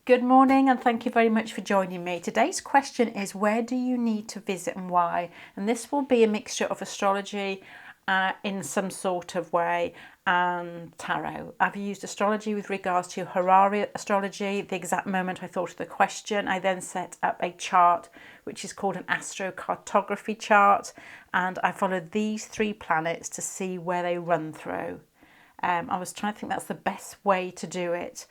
Good morning and thank you very much for joining me. Today's question is, where do you need to visit and why? And this will be a mixture of astrology in some sort of way and tarot. I've used astrology with regards to Harari astrology. The exact moment I thought of the question, I then set up a chart which is called an astrocartography chart, and I followed these 3 planets to see where they run through. I was trying to think that's the best way to do it.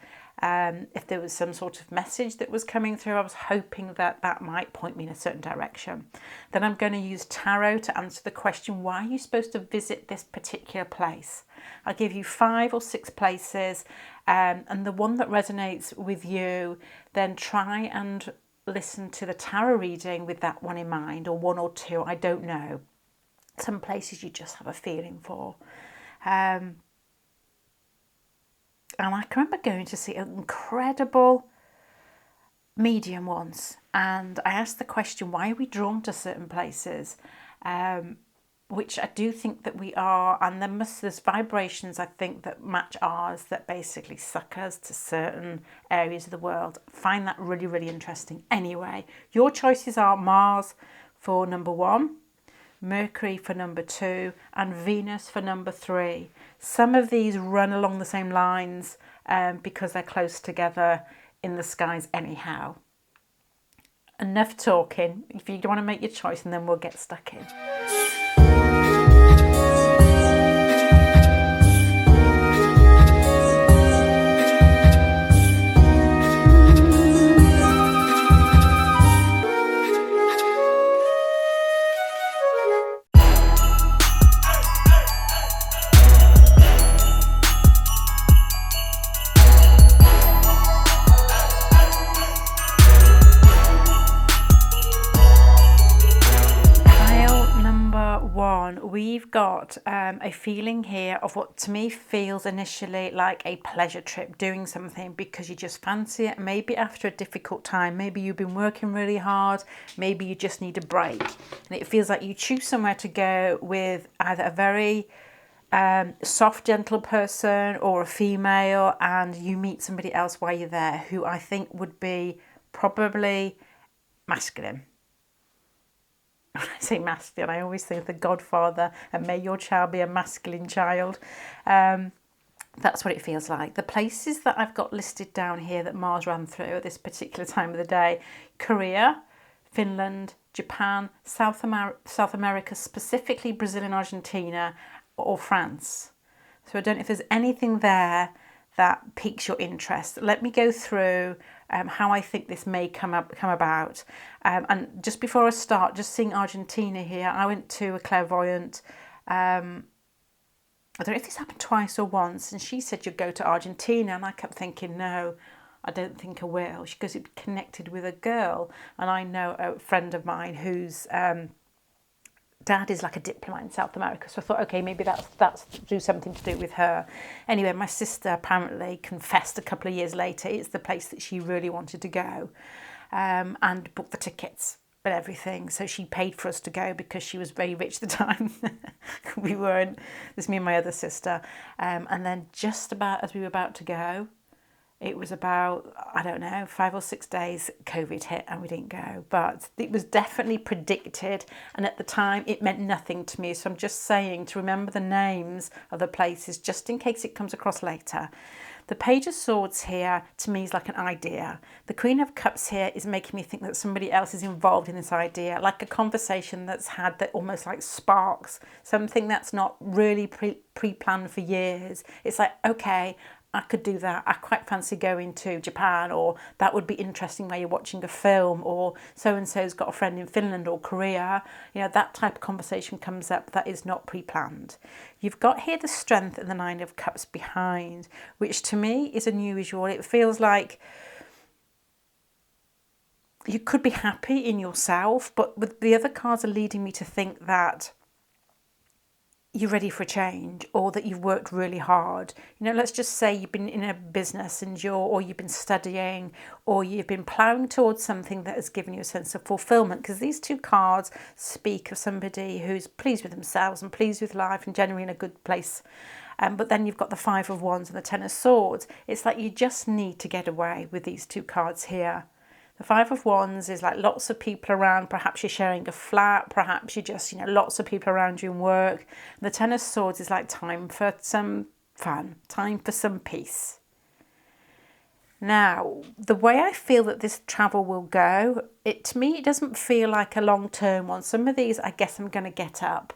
If there was some sort of message that was coming through, I was hoping that that might point me in a certain direction. Then I'm going to use tarot to answer the question, why are you supposed to visit this particular place? I'll give you 5 or 6 places, and the one that resonates with you, then try and listen to the tarot reading with that one in mind, or 1 or 2, I don't know. Some places you just have a feeling for. And I can remember going to see an incredible medium once, and I asked the question, why are we drawn to certain places? Which I do think that we are, and there's vibrations I think that match ours that basically suck us to certain areas of the world. I find that really, really interesting. Anyway, your choices are Mars for number 1, Mercury for number 2, and Venus for number 3. Some of these run along the same lines because they're close together in the skies anyhow. Enough talking. If you want to make your choice, and then we'll get stuck in. We've got a feeling here of what to me feels initially like a pleasure trip, doing something because you just fancy it, maybe after a difficult time, maybe you've been working really hard, maybe you just need a break, and it feels like you choose somewhere to go with either a very soft, gentle person or a female, and you meet somebody else while you're there who I think would be probably masculine. When I say masculine, I always think of The Godfather and may your child be a masculine child. That's what it feels like. The places that I've got listed down here that Mars ran through at this particular time of the day: Korea, Finland, Japan, South America, specifically Brazil and Argentina, or France. So I don't know if there's anything there that piques your interest. Let me go through how I think this may come about. And just before I start, just seeing Argentina here, I went to a clairvoyant. I don't know if this happened twice or once, and she said you'd go to Argentina, and I kept thinking, no, I don't think I will. She goes, it connected with a girl, and I know a friend of mine whose dad is like a diplomat in South America, so I thought, okay, maybe that's do something to do with her. Anyway, my sister apparently confessed a couple of years later it's the place that she really wanted to go, and booked the tickets and everything. So she paid for us to go because she was very rich at the time. We weren't. There's me and my other sister, and then just about as we were about to go, it was about, I don't know, 5 or 6 days, COVID hit and we didn't go. But it was definitely predicted, and at the time it meant nothing to me. So I'm just saying to remember the names of the places just in case it comes across later. The Page of Swords here to me is like an idea. The Queen of Cups here is making me think that somebody else is involved in this idea, like a conversation that's had that almost like sparks, something that's not really pre-planned for years. It's like, okay, I could do that. I quite fancy going to Japan, or that would be interesting while you're watching a film, or so-and-so's got a friend in Finland or Korea. You know, that type of conversation comes up that is not pre-planned. You've got here the Strength and the 9 of Cups behind, which to me is unusual. It feels like you could be happy in yourself, but with the other cards are leading me to think that you're ready for a change, or that you've worked really hard. You know, let's just say you've been in a business and or you've been studying, or you've been ploughing towards something that has given you a sense of fulfillment, because these 2 cards speak of somebody who's pleased with themselves and pleased with life and generally in a good place. But then you've got the Five of Wands and the Ten of Swords. It's like you just need to get away with these two cards here. The Five of Wands is like lots of people around. Perhaps you're sharing a flat. Perhaps you're just, lots of people around you in work. The Ten of Swords is like time for some fun, time for some peace. Now, the way I feel that this travel will go, to me, it doesn't feel like a long-term one. Some of these, I guess I'm going to get up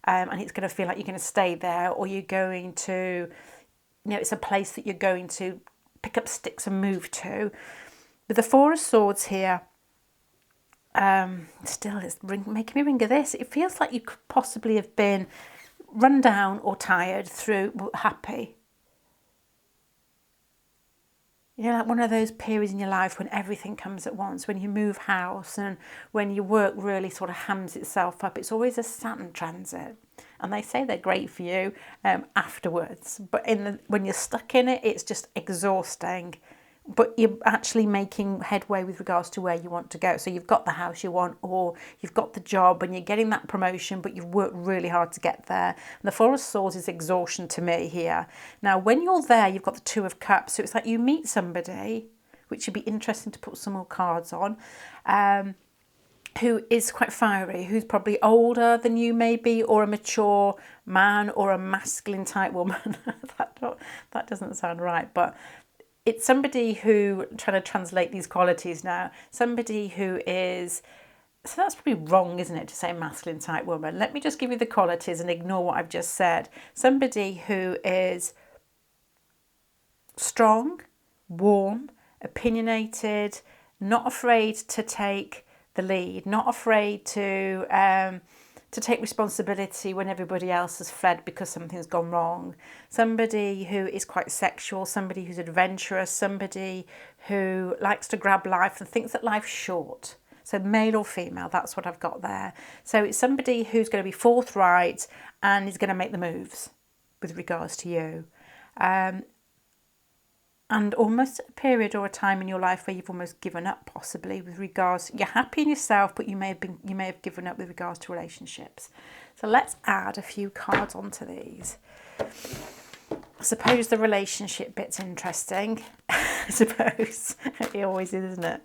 and it's going to feel like you're going to stay there, or you're going to, it's a place that you're going to pick up sticks and move to. With the Four of Swords here, still it's making me ring of this. It feels like you could possibly have been run down or tired through, but happy. Like one of those periods in your life when everything comes at once, when you move house and when your work really sort of hams itself up. It's always a Saturn transit. And they say they're great for you afterwards. But when you're stuck in it, it's just exhausting. But you're actually making headway with regards to where you want to go. So you've got the house you want, or you've got the job and you're getting that promotion, but you've worked really hard to get there. And the Four of Swords is exhaustion to me here. Now, when you're there, you've got the Two of Cups. So it's like you meet somebody, which would be interesting to put some more cards on, who is quite fiery, who's probably older than you maybe, or a mature man or a masculine type woman. that doesn't sound right, but it's somebody who, trying to translate these qualities now, somebody who is, so that's probably wrong, isn't it, to say masculine type woman. Let me just give you the qualities and ignore what I've just said. Somebody who is strong, warm, opinionated, not afraid to take the lead, not afraid to take responsibility when everybody else has fled because something's gone wrong. Somebody who is quite sexual, somebody who's adventurous, somebody who likes to grab life and thinks that life's short. So male or female, that's what I've got there. So it's somebody who's going to be forthright and is going to make the moves with regards to you. And almost a period or a time in your life where you've almost given up, possibly with regards, you're happy in yourself, but you may have given up with regards to relationships. So let's add a few cards onto these. I suppose the relationship bit's interesting. I suppose it always is, isn't it?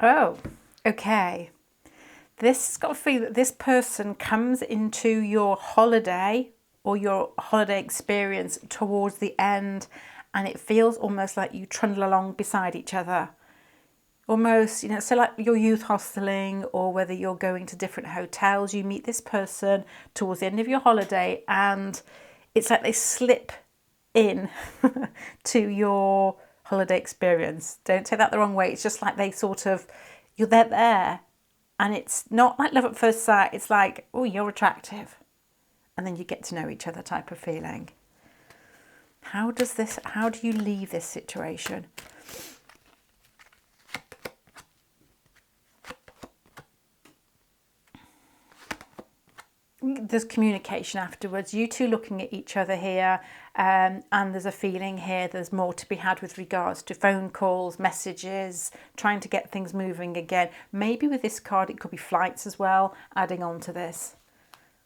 Oh, okay. This has got a feeling that this person comes into your holiday or your holiday experience towards the end, and it feels almost like you trundle along beside each other. Almost, so like you're youth hosteling, or whether you're going to different hotels, you meet this person towards the end of your holiday, and it's like they slip in to your holiday experience. Don't take that the wrong way. It's just like they sort of, you're there, and it's not like love at first sight. It's like, oh, you're attractive, and then you get to know each other type of feeling. How do you leave this situation? There's communication afterwards, you two looking at each other here, and there's a feeling here there's more to be had with regards to phone calls, messages, trying to get things moving again. Maybe with this card it could be flights as well, adding on to this.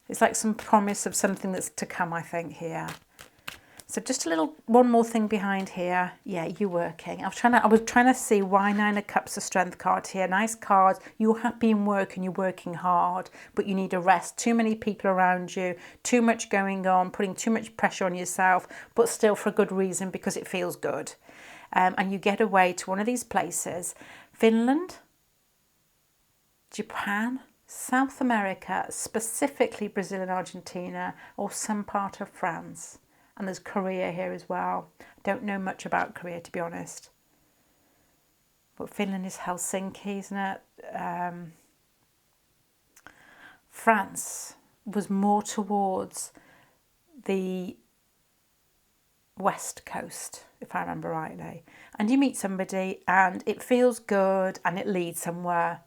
It's like some promise of something that's to come, I think, here. So just one more thing behind here. Yeah, you're working. I was trying to see why Nine of Cups, a strength card here. Nice card. You're happy in work and you're working hard, but you need a rest. Too many people around you, too much going on, putting too much pressure on yourself, but still for a good reason, because it feels good. And you get away to one of these places. Finland, Japan, South America, specifically Brazil and Argentina, or some part of France. And there's career here as well. Don't know much about career, to be honest. But Finland is Helsinki, isn't it? France was more towards the west coast, if I remember rightly. And you meet somebody and it feels good and it leads somewhere.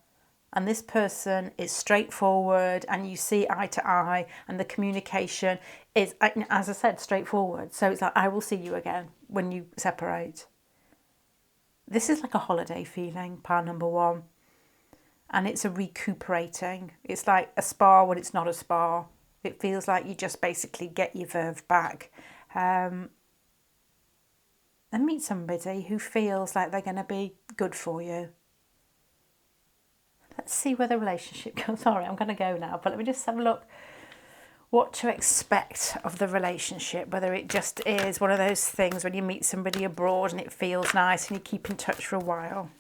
And this person is straightforward and you see eye to eye and the communication is, as I said, straightforward. So it's like, I will see you again when you separate. This is like a holiday feeling, pile number 1. And it's a recuperating. It's like a spa when it's not a spa. It feels like you just basically get your verve back. And meet somebody who feels like they're going to be good for you. Let's see where the relationship goes. Sorry, I'm going to go now, but let me just have a look what to expect of the relationship. Whether it just is one of those things when you meet somebody abroad and it feels nice and you keep in touch for a while.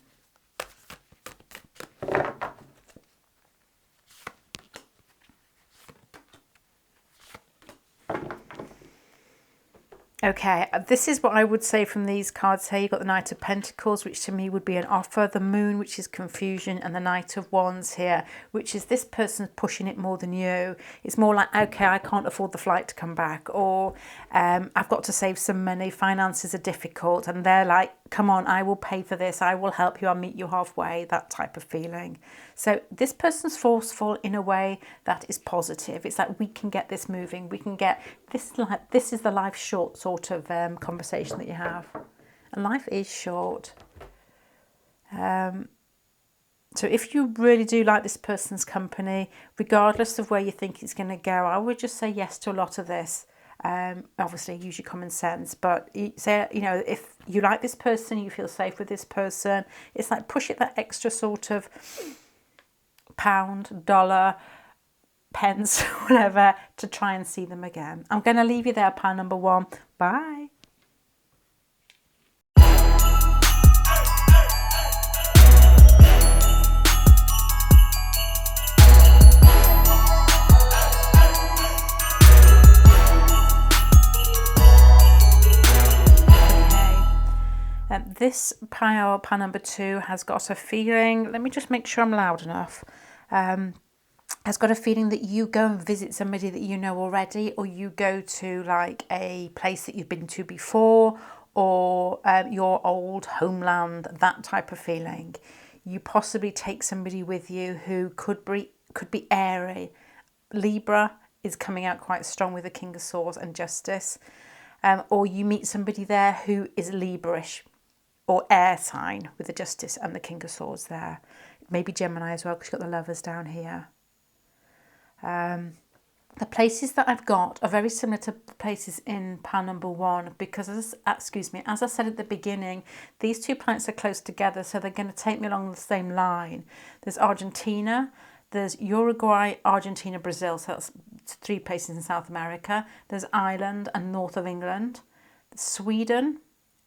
Okay, this is what I would say from these cards here. You've got the Knight of Pentacles, which to me would be an offer. The Moon, which is confusion. And the Knight of Wands here, which is this person's pushing it more than you. It's more like, okay, I can't afford the flight to come back. Or I've got to save some money. Finances are difficult. And they're like, come on, I will pay for this. I will help you. I'll meet you halfway. That type of feeling. So this person's forceful in a way that is positive. It's like, we can get this moving. We can get this. Like, this is the life short sort of conversation that you have. And life is short. So if you really do like this person's company, regardless of where you think it's going to go, I would just say yes to a lot of this. Obviously use your common sense, but say, you know, if you like this person, you feel safe with this person, it's like push it that extra sort of pound, dollar, pence, whatever, to try and see them again. I'm going to leave you there, pile number 1. Bye. This pile number 2 has got a feeling, let me just make sure I'm loud enough, has got a feeling that you go and visit somebody that you know already, or you go to like a place that you've been to before, or your old homeland, that type of feeling. You possibly take somebody with you who could be airy. Libra is coming out quite strong with the King of Swords and Justice. Or you meet somebody there who is Libra-ish, or air sign with the Justice and the King of Swords there. Maybe Gemini as well, because you've got the Lovers down here. The places that I've got are very similar to places in pile number 1, because as I said at the beginning, these 2 planets are close together, so they're going to take me along the same line. There's Argentina, there's Uruguay, Argentina, Brazil, so that's 3 places in South America. There's Ireland and north of England. Sweden,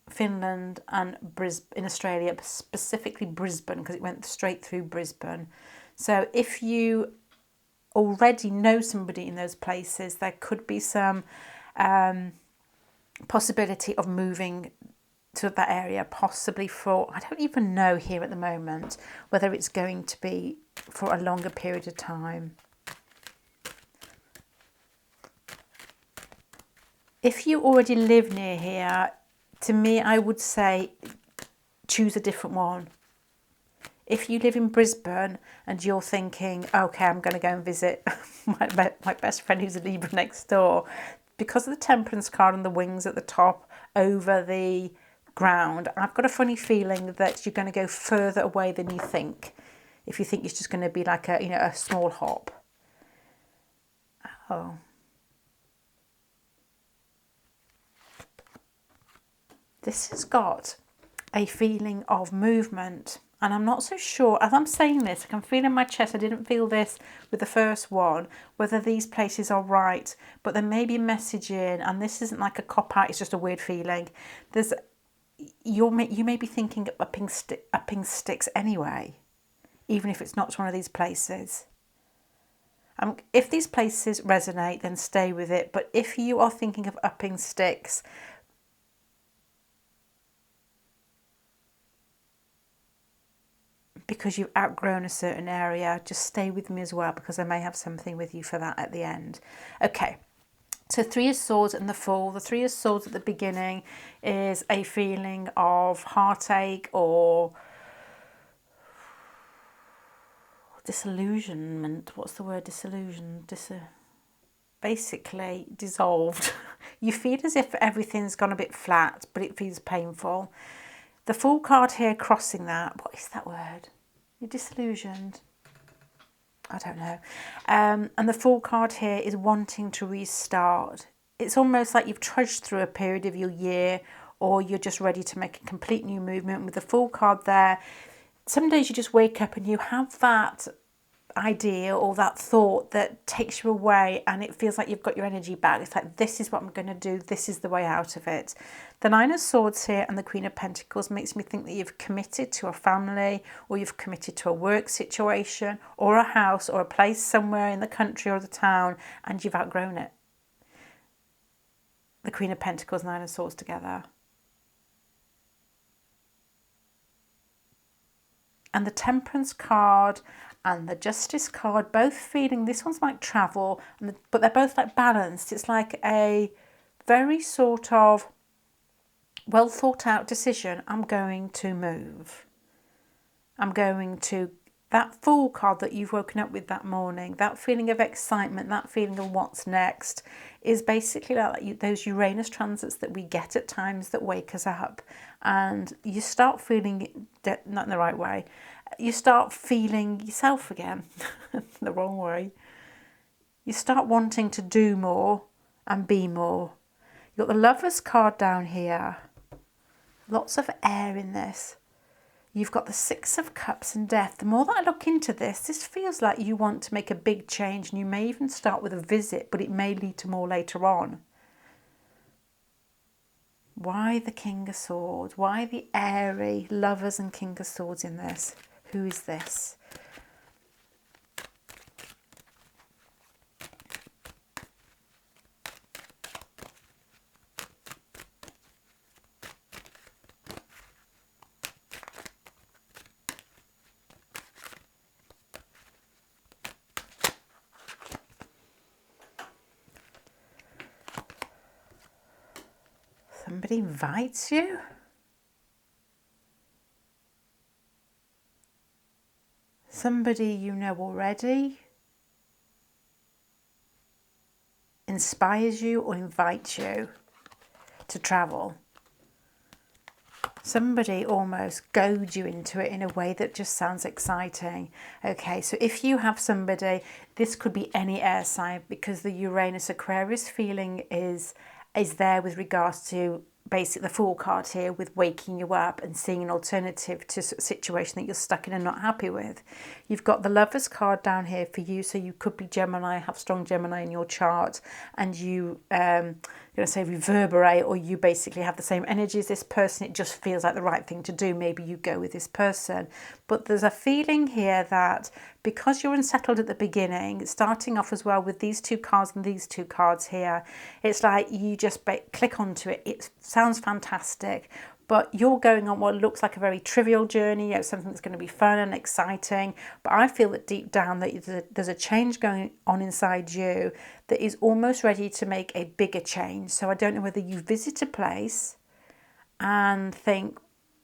Finland and Brisbane in Australia, specifically Brisbane, because it went straight through Brisbane. So if you already know somebody in those places, there could be some possibility of moving to that area, possibly for, I don't even know here at the moment, whether it's going to be for a longer period of time. If you already live near here, to me, I would say choose a different one. If you live in Brisbane and you're thinking, okay, I'm going to go and visit my best friend who's a Libra next door, because of the Temperance card and the wings at the top over the ground, I've got a funny feeling that you're going to go further away than you think. If you think it's just going to be like a small hop. Oh. This has got a feeling of movement, and I'm not so sure, as I'm saying this, I can feel in my chest, I didn't feel this with the first one, whether these places are right, but there may be messaging, and this isn't like a cop-out, it's just a weird feeling. You may be thinking of upping sticks anyway, even if it's not one of these places. If these places resonate, then stay with it. But if you are thinking of upping sticks, because you've outgrown a certain area, just stay with me as well, because I may have something with you for that at the end. Okay, so Three of Swords and the Fool. The Three of Swords at the beginning is a feeling of heartache or disillusionment. What's the word? Disillusion. Basically dissolved. You feel as if everything's gone a bit flat, but it feels painful. The Fool card here crossing that. What is that word? You're disillusioned. I don't know. And the Fool card here is wanting to restart. It's almost like you've trudged through a period of your year, or you're just ready to make a complete new movement. With the Fool card there, some days you just wake up and you have that idea or that thought that takes you away, and it feels like you've got your energy back. It's like, this is what I'm going to do, this is the way out of it. The Nine of Swords here and the Queen of Pentacles makes me think that you've committed to a family, or you've committed to a work situation or a house or a place somewhere in the country or the town, and you've outgrown it. The Queen of Pentacles, Nine of Swords together. And the Temperance card and the Justice card, both feeling, this one's like travel, but they're both like balanced. It's like a very sort of well thought out decision. I'm going to move. I'm going to, that Fool card that you've woken up with that morning, that feeling of excitement, that feeling of what's next, is basically like those Uranus transits that we get at times that wake us up, and you start feeling it, not in the right way, you start feeling yourself again, the wrong way. You start wanting to do more and be more. You've got the Lovers card down here. Lots of air in this. You've got the Six of Cups and Death. The more that I look into this, this feels like you want to make a big change, and you may even start with a visit, but it may lead to more later on. Why the King of Swords? Why the airy Lovers and King of Swords in this? Who is this? Somebody invites you? Somebody you know already inspires you or invites you to travel. Somebody almost goads you into it in a way that just sounds exciting. Okay, so if you have somebody, this could be any air sign, because the Uranus Aquarius feeling is there with regards to basically the Fool card here, with waking you up and seeing an alternative to a situation that you're stuck in and not happy with. You've got the Lovers card down here for you, so you could be Gemini, have strong Gemini in your chart, and you going to say reverberate, or you basically have the same energy as this person. It just feels like the right thing to do. Maybe you go with this person. But there's a feeling here that because you're unsettled at the beginning, starting off as well with these two cards and these two cards here, it's like you just click onto it. It sounds fantastic, but you're going on what looks like a very trivial journey, you know, something that's going to be fun and exciting. But I feel that deep down that there's a change going on inside you that is almost ready to make a bigger change. So I don't know whether you visit a place and think,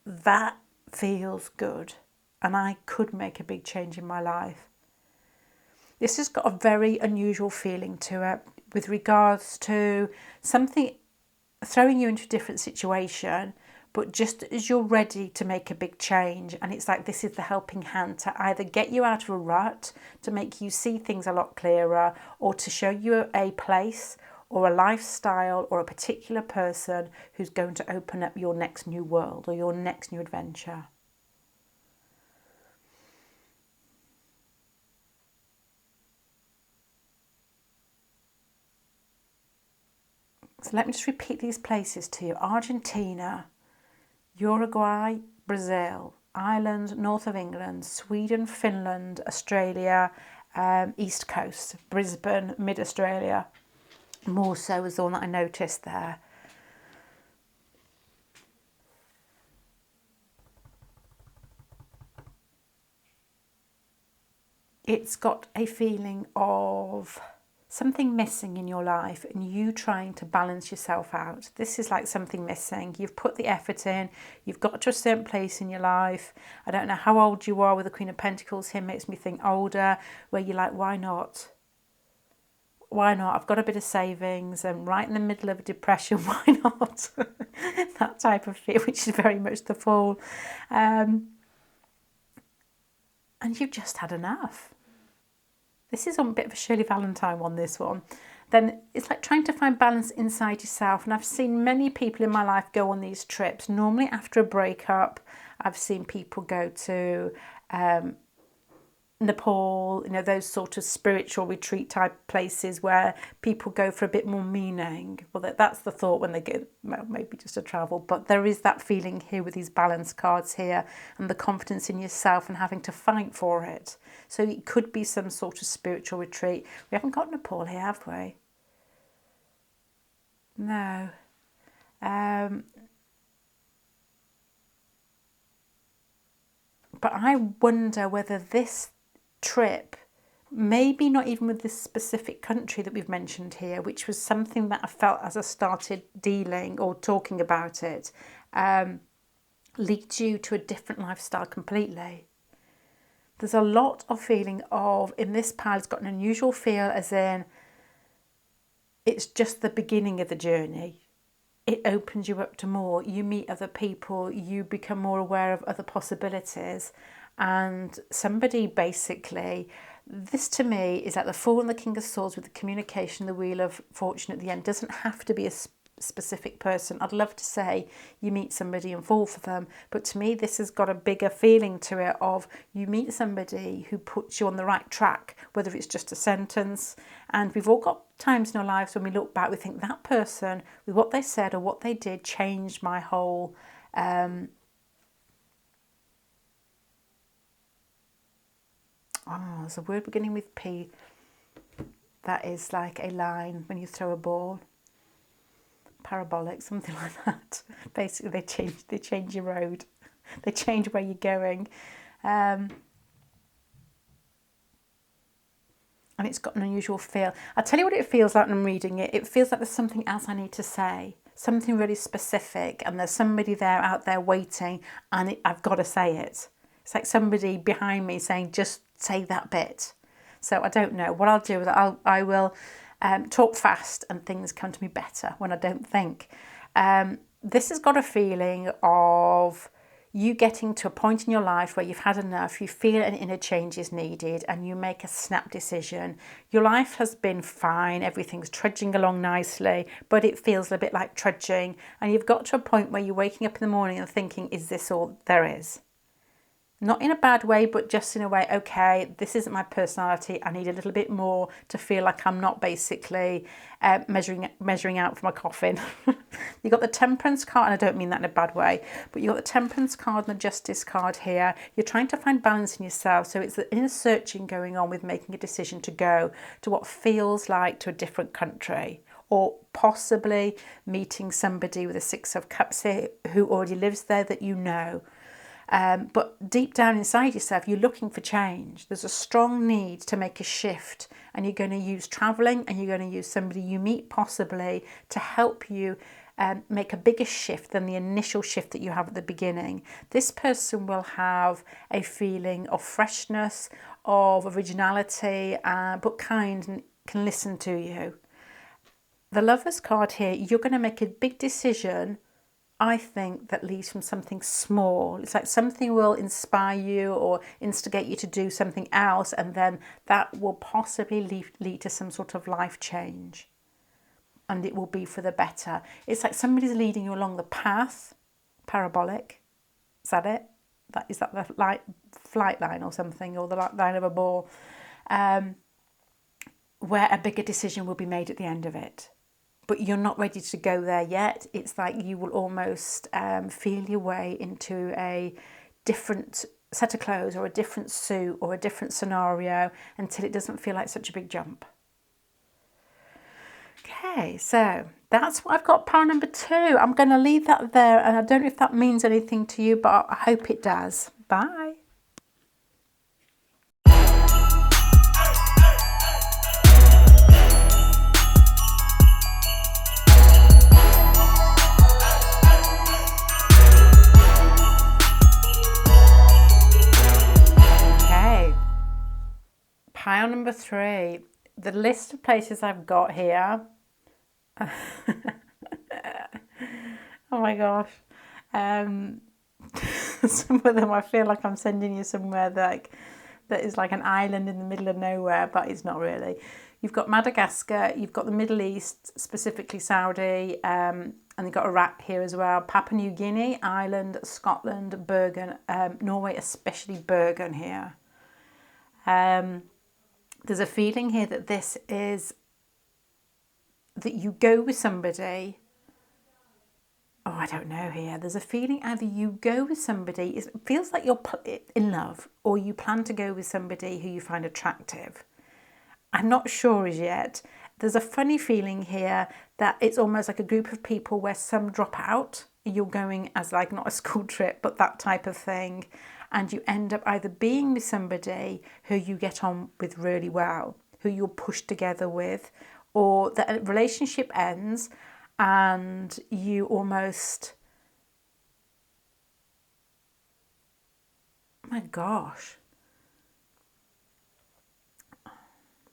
that feels good and I could make a big change in my life. This has got a very unusual feeling to it with regards to something throwing you into a different situation, but just as you're ready to make a big change, and it's like this is the helping hand to either get you out of a rut, to make you see things a lot clearer, or to show you a place or a lifestyle or a particular person who's going to open up your next new world or your next new adventure. So let me just repeat these places to you. Argentina, Uruguay, Brazil, Ireland, north of England, Sweden, Finland, Australia, East Coast, Brisbane, mid-Australia. More so was the one that I noticed there. It's got a feeling of something missing in your life and you trying to balance yourself out. This is like something missing. You've put the effort in. You've got to a certain place in your life. I don't know how old you are with the Queen of Pentacles here. Makes me think older, where you're like, why not? Why not? I've got a bit of savings. I'm right in the middle of a depression. Why not? That type of fear, which is very much the Fool. And you've just had enough. This is on a bit of a Shirley Valentine one, this one. Then it's like trying to find balance inside yourself. And I've seen many people in my life go on these trips. Normally after a breakup, I've seen people go to Nepal, you know, those sort of spiritual retreat type places where people go for a bit more meaning. Well, that's the thought when they go, well, maybe just to travel. But there is that feeling here with these balance cards here and the confidence in yourself and having to fight for it. So it could be some sort of spiritual retreat. We haven't got Nepal here, have we? No. But I wonder whether this trip, maybe not even with this specific country that we've mentioned here, which was something that I felt as I started dealing or talking about it, leads you to a different lifestyle completely. There's a lot of feeling of, in this pile, it's got an unusual feel as in it's just the beginning of the journey. It opens you up to more. You meet other people, you become more aware of other possibilities. And somebody basically, this to me is like the Fool and the King of Swords with the communication, the Wheel of Fortune at the end. Doesn't have to be a specific person. I'd love to say you meet somebody and fall for them, but to me this has got a bigger feeling to it of you meet somebody who puts you on the right track, whether it's just a sentence. And we've all got times in our lives when we look back, we think that person with what they said or what they did changed my whole there's a word beginning with P that is like a line when you throw a ball. Parabolic, something like that. Basically, they change your road. They change where you're going. And it's got an unusual feel. I'll tell you what it feels like when I'm reading it. It feels like there's something else I need to say. Something really specific. And there's somebody there out there waiting. And I've got to say it. It's like somebody behind me saying, just say that bit. So I don't know. What I'll do is I will talk fast and things come to me better when I don't think. This has got a feeling of you getting to a point in your life where you've had enough, you feel an inner change is needed and you make a snap decision. Your life has been fine, everything's trudging along nicely, but it feels a bit like trudging, and you've got to a point where you're waking up in the morning and thinking, is this all there is? Not in a bad way, but just in a way, okay, this isn't my personality. I need a little bit more to feel like I'm not basically measuring out for my coffin. You've got the Temperance card, and I don't mean that in a bad way, but you've got the Temperance card and the Justice card here. You're trying to find balance in yourself. So it's the inner searching going on with making a decision to go to what feels like to a different country, or possibly meeting somebody with a Six of Cups here who already lives there that you know. But deep down inside yourself, you're looking for change. There's a strong need to make a shift, and you're going to use traveling, and you're going to use somebody you meet possibly to help you make a bigger shift than the initial shift that you have at the beginning. This person will have a feeling of freshness, of originality, but kind, and can listen to you. The Lovers card here, you're going to make a big decision, I think, that leads from something small. It's like something will inspire you or instigate you to do something else, and then that will possibly lead to some sort of life change, and it will be for the better. It's like somebody's leading you along the path. Parabolic, is that it? Is that the flight line or something, or the line of a ball, where a bigger decision will be made at the end of it. But you're not ready to go there yet. It's like you will almost feel your way into a different set of clothes or a different suit or a different scenario until it doesn't feel like such a big jump. Okay, so that's what I've got, pile number 2. I'm going to leave that there, and I don't know if that means anything to you, but I hope it does. Bye. Okay, pile number 3. The list of places I've got here. Oh my gosh. Some of them I feel like I'm sending you somewhere that is like an island in the middle of nowhere, but it's not really. You've got Madagascar, you've got the Middle East, specifically Saudi, and you've got Iraq here as well. Papua New Guinea, Ireland, Scotland, Bergen, Norway, especially Bergen here. There's a feeling here that this is that you go with somebody. Oh, I don't know here. There's a feeling either you go with somebody, it feels like you're in love, or you plan to go with somebody who you find attractive. I'm not sure as yet. There's a funny feeling here that it's almost like a group of people where some drop out. You're going as like not a school trip, but that type of thing. And you end up either being with somebody who you get on with really well, who you're pushed together with, or that a relationship ends and you almost, oh my gosh,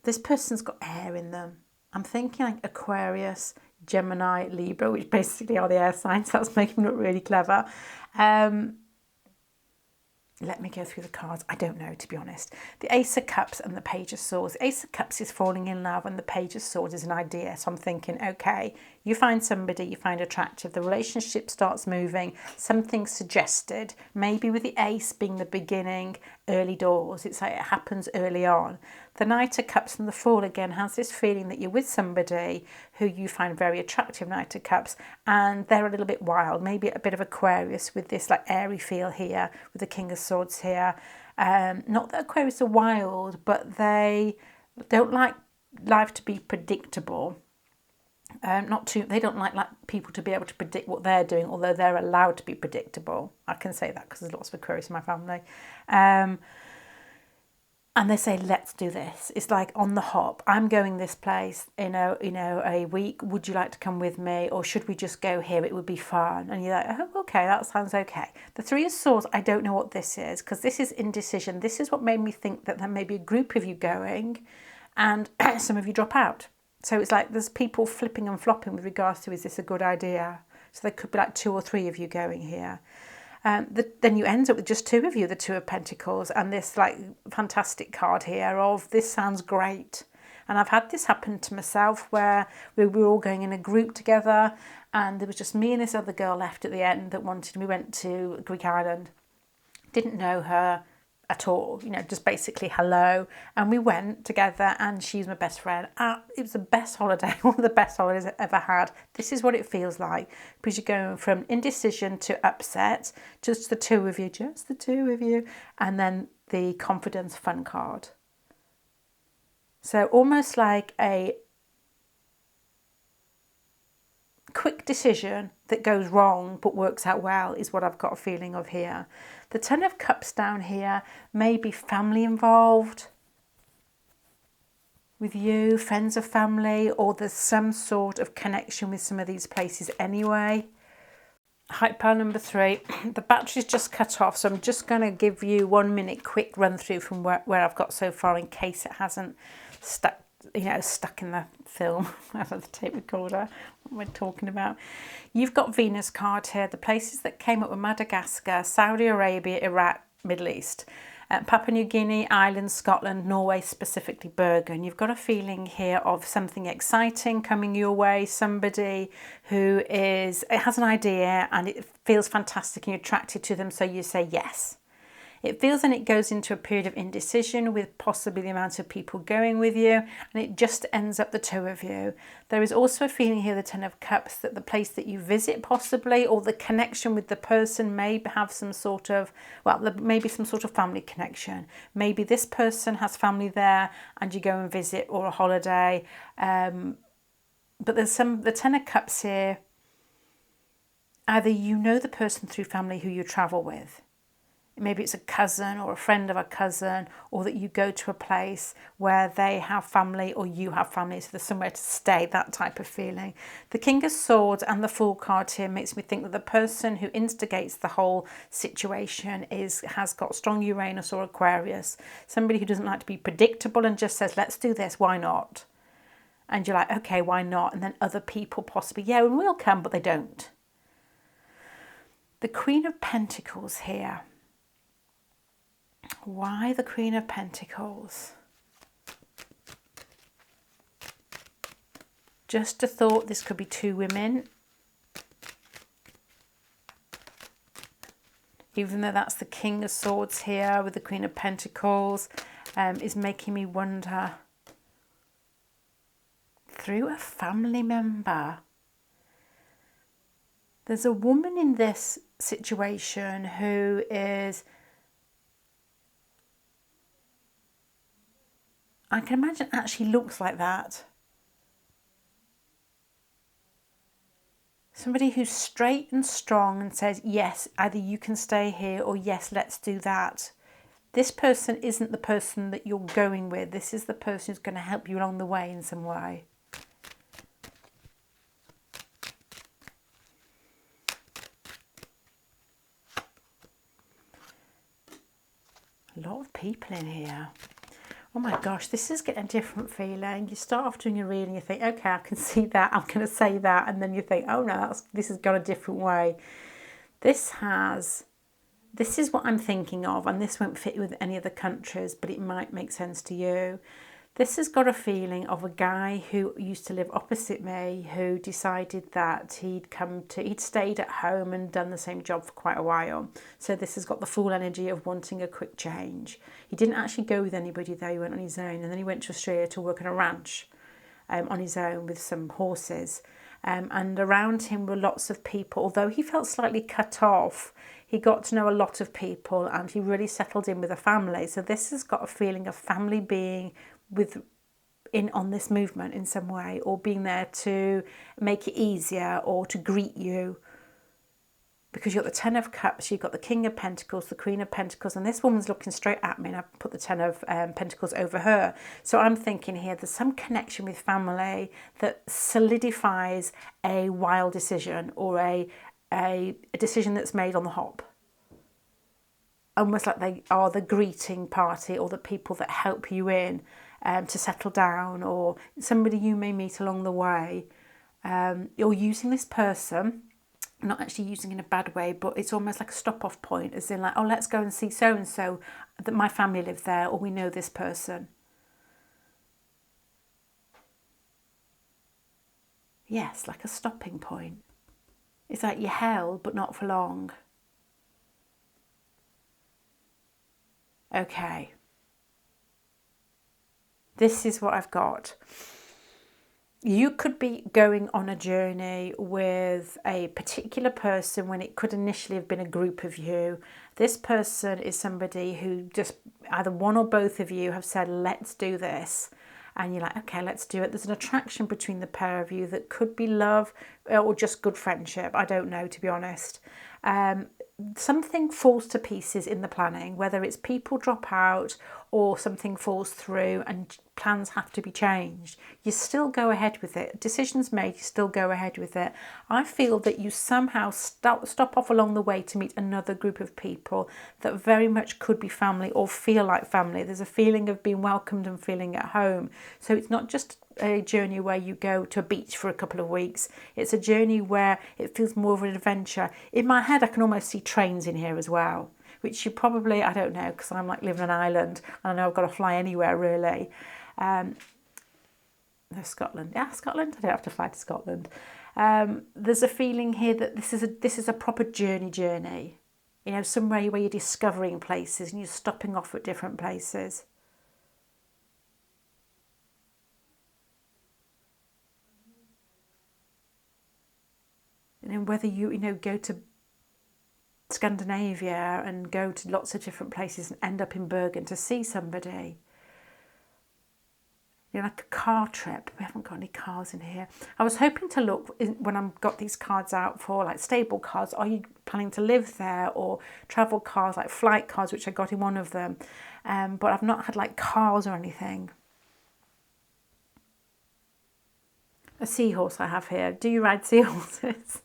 this person's got air in them. I'm thinking like Aquarius, Gemini, Libra, which basically are the air signs. That's making me look really clever. Let me go through the cards. I don't know, to be honest. The Ace of Cups and the Page of Swords. The Ace of Cups is falling in love and the Page of Swords is an idea. So I'm thinking, okay, you find somebody you find attractive. The relationship starts moving. Something suggested, maybe with the Ace being the beginning, early doors. It's like it happens early on. The Knight of Cups and the Fool again has this feeling that you're with somebody who you find very attractive, Knight of Cups, and they're a little bit wild, maybe a bit of Aquarius with this like airy feel here, with the King of Swords here. Not that Aquarius are wild, but they don't like life to be predictable. They don't like people to be able to predict what they're doing, although they're allowed to be predictable. I can say that because there's lots of Aquarius in my family. And they say, let's do this. It's like on the hop. I'm going this place in a week. Would you like to come with me? Or should we just go here? It would be fun. And you're like, oh, okay, that sounds okay. The Three of Swords, I don't know what this is because this is indecision. This is what made me think that there may be a group of you going and some of you drop out. So it's like there's people flipping and flopping with regards to, is this a good idea? So there could be like 2 or 3 of you going here. Then you end up with just 2 of you, the Two of Pentacles, and this like fantastic card here of this sounds great. And I've had this happen to myself where we were all going in a group together and there was just me and this other girl left at the end that we went to Greek island. Didn't know her at all, just basically hello. And we went together and she's my best friend. It was the best holiday, one of the best holidays I've ever had. This is what it feels like because you're going from indecision to upset, just the two of you, and then the confidence fun card. So almost like a quick decision that goes wrong but works out well is what I've got a feeling of here. The Ten of Cups down here, maybe family involved with you, friends of family, or there's some sort of connection with some of these places anyway. Height pile number 3, the battery's just cut off, so I'm just going to give you 1 minute quick run through from where I've got so far in case it hasn't stuck in the film, the tape recorder, what we're talking about. You've got Venus card here, the places that came up with Madagascar, Saudi Arabia, Iraq, Middle East, Papua New Guinea, Ireland, Scotland, Norway, specifically Bergen. You've got a feeling here of something exciting coming your way, somebody who has an idea and it feels fantastic and you're attracted to them, so you say yes. It feels and it goes into a period of indecision with possibly the amount of people going with you, and it just ends up the two of you. There is also a feeling here, the Ten of Cups, that the place that you visit possibly, or the connection with the person may have some sort of, well, maybe some sort of family connection. Maybe this person has family there and you go and visit, or a holiday. But there's the Ten of Cups here. Either you know the person through family who you travel with. Maybe it's a cousin or a friend of a cousin, or that you go to a place where they have family or you have family, so there's somewhere to stay, that type of feeling. The King of Swords and the Fool card here makes me think that the person who instigates the whole situation has got strong Uranus or Aquarius. Somebody who doesn't like to be predictable and just says, let's do this, why not? And you're like, okay, why not? And then other people possibly, yeah, and we'll come, but they don't. The Queen of Pentacles here. Why the Queen of Pentacles? Just a thought, this could be two women. Even though that's the King of Swords here with the Queen of Pentacles, is making me wonder. Through a family member. There's a woman in this situation who is, I can imagine, actually looks like that. Somebody who's straight and strong and says, yes, either you can stay here, or yes, let's do that. This person isn't the person that you're going with. This is the person who's going to help you along the way in some way. A lot of people in here. Oh my gosh, this is getting a different feeling. You start off doing a reading, you think, okay, I can see that, I'm going to say that. And then you think, oh no, this has gone a different way. This is what I'm thinking of, and this won't fit with any other countries, but it might make sense to you. This has got a feeling of a guy who used to live opposite me, who decided that he'd stayed at home and done the same job for quite a while. So this has got the full energy of wanting a quick change. He didn't actually go with anybody though, he went on his own, and then he went to Australia to work on a ranch on his own with some horses. And around him were lots of people. Although he felt slightly cut off, he got to know a lot of people and he really settled in with a family. So this has got a feeling of family being on this movement in some way, or being there to make it easier or to greet you. Because you've got the Ten of Cups, you've got the King of Pentacles, the Queen of Pentacles, and this woman's looking straight at me, and I've put the Ten of Pentacles over her. So I'm thinking here there's some connection with family that solidifies a wild decision, or a decision that's made on the hop. Almost like they are the greeting party, or the people that help you in to settle down, or somebody you may meet along the way. You're using this person, not actually using in a bad way, but it's almost like a stop-off point, as in like, oh, let's go and see so-and-so, that my family live there, or we know this person. Yes, like a stopping point. It's like you're held, but not for long. Okay. This is what I've got. You could be going on a journey with a particular person when it could initially have been a group of you. This person is somebody who just, either one or both of you have said, let's do this. And you're like, okay, let's do it. There's an attraction between the pair of you that could be love or just good friendship. I don't know, to be honest. Something falls to pieces in the planning, whether it's people drop out or something falls through and plans have to be changed. You still go ahead with it. Decisions made, you still go ahead with it. I feel that you somehow stop off along the way to meet another group of people that very much could be family or feel like family. There's a feeling of being welcomed and feeling at home. So it's not just a journey where you go to a beach for a couple of weeks. It's a journey where it feels more of an adventure. In my head, I can almost see trains in here as well, which you probably, I don't know, because I'm like living on an island and I know I've got to fly anywhere really. No, Scotland. Yeah, Scotland. I don't have to fly to Scotland. There's a feeling here that this is a proper journey. You know, somewhere where you're discovering places and you're stopping off at different places. And whether you know, go to Scandinavia and go to lots of different places and end up in Bergen to see somebody. You know, like a car trip. We haven't got any cars in here. I was hoping to look when I got these cards out for like stable cars. Are you planning to live there? Or travel cars, like flight cars, which I got in one of them. But I've not had like cars or anything. A seahorse I have here. Do you ride seahorses?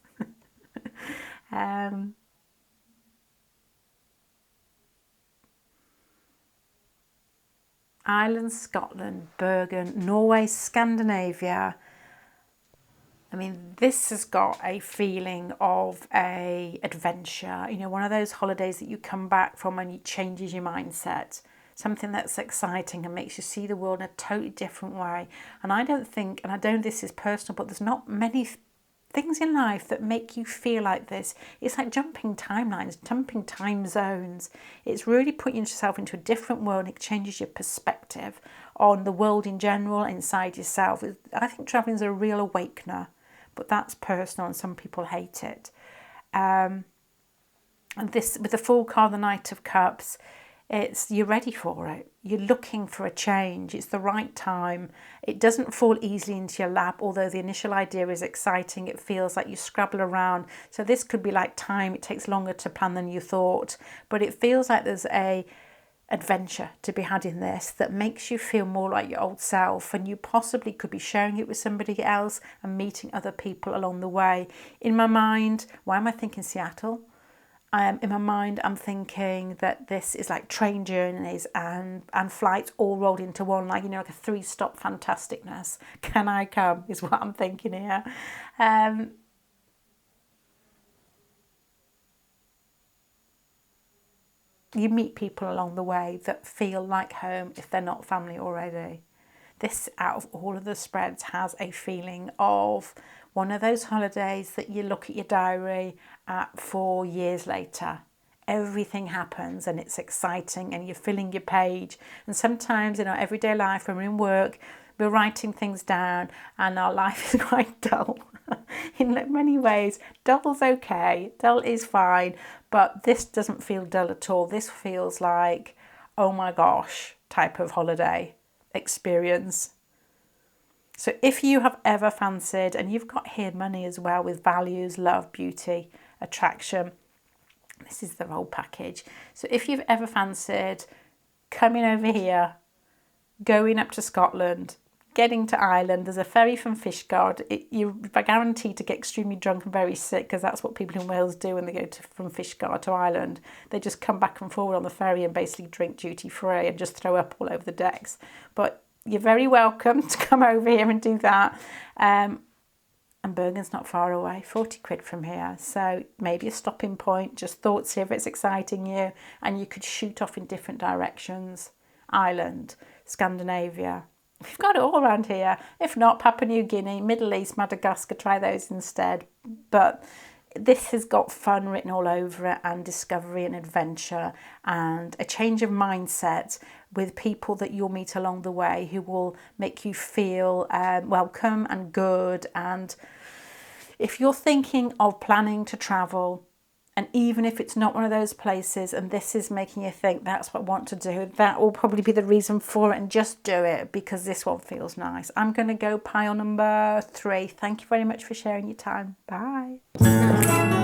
Ireland, Scotland, Bergen, Norway, Scandinavia. I mean, this has got a feeling of a adventure, you know, one of those holidays that you come back from and it changes your mindset. Something that's exciting and makes you see the world in a totally different way. And I don't think, and I don't, this is personal, but there's not many things in life that make you feel like this. It's like jumping timelines, jumping time zones. It's really putting yourself into a different world. It changes your perspective on the world in general, inside yourself. I think traveling is a real awakener, but that's personal and some people hate it. And this, with the Fool card, the Knight of Cups, it's, you're ready for it. You're looking for a change. It's the right time. It doesn't fall easily into your lap, although the initial idea is exciting. It feels like you scrabble around. So this could be like time. It takes longer to plan than you thought, but it feels like there's a adventure to be had in this that makes you feel more like your old self, and you possibly could be sharing it with somebody else and meeting other people along the way. In my mind, why am I thinking Seattle? In my mind, I'm thinking that this is like train journeys and flights all rolled into one, like, you know, like a 3-stop fantasticness. Can I come is what I'm thinking here. You meet people along the way that feel like home if they're not family already. This, out of all of the spreads, has a feeling of one of those holidays that you look at your diary at 4 years later. Everything happens and it's exciting and you're filling your page. And sometimes in our everyday life, when we're in work, we're writing things down and our life is quite dull. In many ways, dull's okay, dull is fine, but this doesn't feel dull at all. This feels like, oh my gosh, type of holiday experience. So if you have ever fancied, and you've got here money as well with values, love, beauty, attraction, this is the whole package. So if you've ever fancied coming over here, going up to Scotland, getting to Ireland, there's a ferry from Fishguard. You're guaranteed to get extremely drunk and very sick, because that's what people in Wales do when they go from Fishguard to Ireland. They just come back and forward on the ferry and basically drink duty free and just throw up all over the decks. But you're very welcome to come over here and do that. And Bergen's not far away, 40 quid from here. So maybe a stopping point, just thoughts here if it's exciting you. And you could shoot off in different directions. Ireland, Scandinavia. We've got it all around here. If not, Papua New Guinea, Middle East, Madagascar, try those instead. But this has got fun written all over it, and discovery and adventure and a change of mindset with people that you'll meet along the way who will make you feel welcome and good. And if you're thinking of planning to travel, and even if it's not one of those places and this is making you think that's what I want to do, that will probably be the reason for it, and just do it because this one feels nice. I'm going to go pile number 3. Thank you very much for sharing your time. Bye.